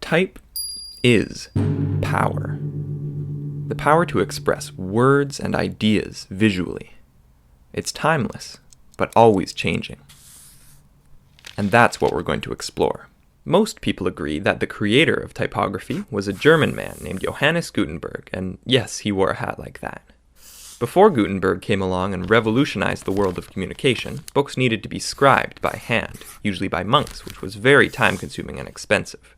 Type is power. The power to express words and ideas visually. It's timeless, but always changing. And that's what we're going to explore. Most people agree that the creator of typography was a German man named Johannes Gutenberg, and yes, he wore a hat like that. Before Gutenberg came along and revolutionized the world of communication, books needed to be scribed by hand, usually by monks, which was very time-consuming and expensive.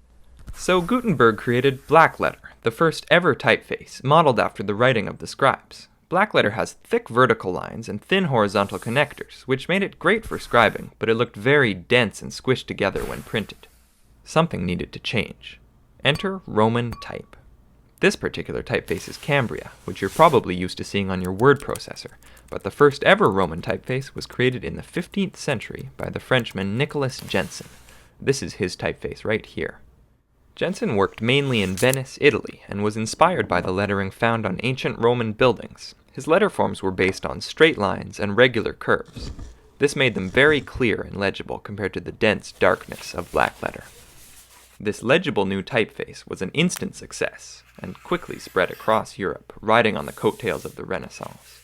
So Gutenberg created blackletter, the first ever typeface, modeled after the writing of the scribes. Blackletter has thick vertical lines and thin horizontal connectors, which made it great for scribing, but it looked very dense and squished together when printed. Something needed to change. Enter Roman type. This particular typeface is Cambria, which you're probably used to seeing on your word processor, but the first ever Roman typeface was created in the 15th century by the Frenchman Nicolas Jenson. This is his typeface right here. Jenson worked mainly in Venice, Italy, and was inspired by the lettering found on ancient Roman buildings. His letter forms were based on straight lines and regular curves. This made them very clear and legible compared to the dense darkness of blackletter. This legible new typeface was an instant success, and quickly spread across Europe, riding on the coattails of the Renaissance.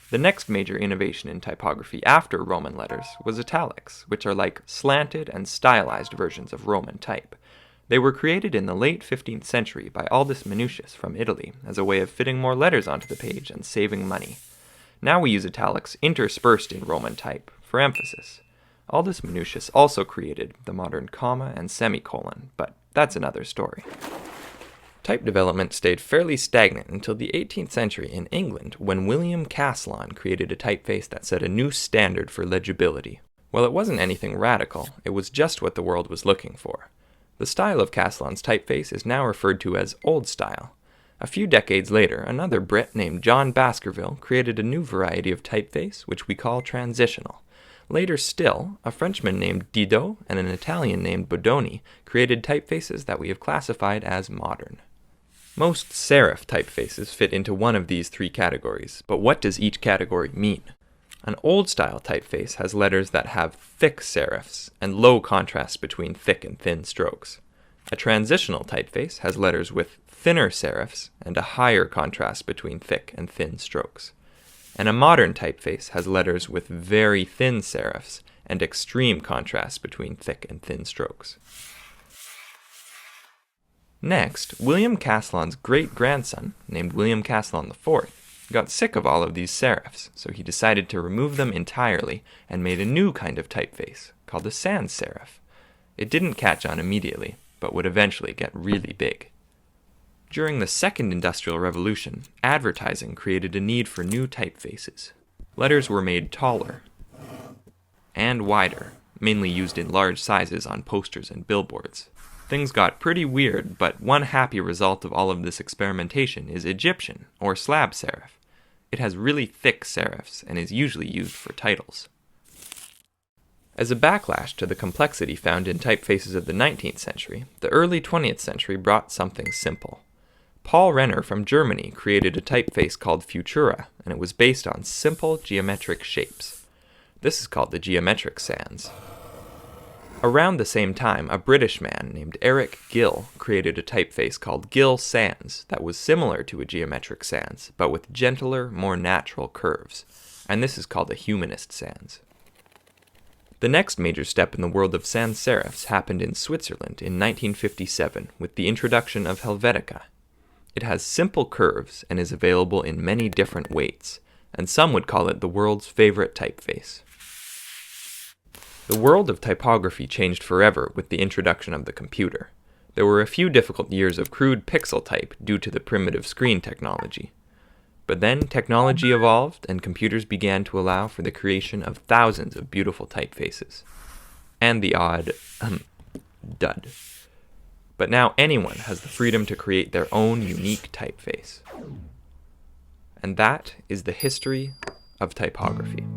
The next major innovation in typography after Roman letters was italics, which are like slanted and stylized versions of Roman type. They were created in the late 15th century by Aldus Manutius from Italy as a way of fitting more letters onto the page and saving money. Now we use italics interspersed in Roman type for emphasis. Aldus Manutius also created the modern comma and semicolon, but that's another story. Type development stayed fairly stagnant until the 18th century in England, when William Caslon created a typeface that set a new standard for legibility. While it wasn't anything radical, it was just what the world was looking for. The style of Caslon's typeface is now referred to as Old Style. A few decades later, another Brit named John Baskerville created a new variety of typeface, which we call transitional. Later still, a Frenchman named Didot and an Italian named Bodoni created typefaces that we have classified as modern. Most serif typefaces fit into one of these three categories, but what does each category mean? An old-style typeface has letters that have thick serifs and low contrast between thick and thin strokes. A transitional typeface has letters with thinner serifs and a higher contrast between thick and thin strokes. And a modern typeface has letters with very thin serifs and extreme contrast between thick and thin strokes. Next, William Caslon's great-grandson, named William Caslon IV, got sick of all of these serifs, so he decided to remove them entirely and made a new kind of typeface, called a sans serif. It didn't catch on immediately, but would eventually get really big. During the Second Industrial Revolution, advertising created a need for new typefaces. Letters were made taller and wider, mainly used in large sizes on posters and billboards. Things got pretty weird, but one happy result of all of this experimentation is Egyptian, or slab serif. It has really thick serifs and is usually used for titles. As a backlash to the complexity found in typefaces of the 19th century, the early 20th century brought something simple. Paul Renner from Germany created a typeface called Futura, and it was based on simple geometric shapes. This is called the geometric sans. Around the same time, a British man named Eric Gill created a typeface called Gill Sans that was similar to a geometric sans, but with gentler, more natural curves, and this is called a humanist sans. The next major step in the world of sans serifs happened in Switzerland in 1957 with the introduction of Helvetica. It has simple curves and is available in many different weights, and some would call it the world's favorite typeface. The world of typography changed forever with the introduction of the computer. There were a few difficult years of crude pixel type due to the primitive screen technology. But then technology evolved and computers began to allow for the creation of thousands of beautiful typefaces. And the odd dud. But now anyone has the freedom to create their own unique typeface. And that is the history of typography.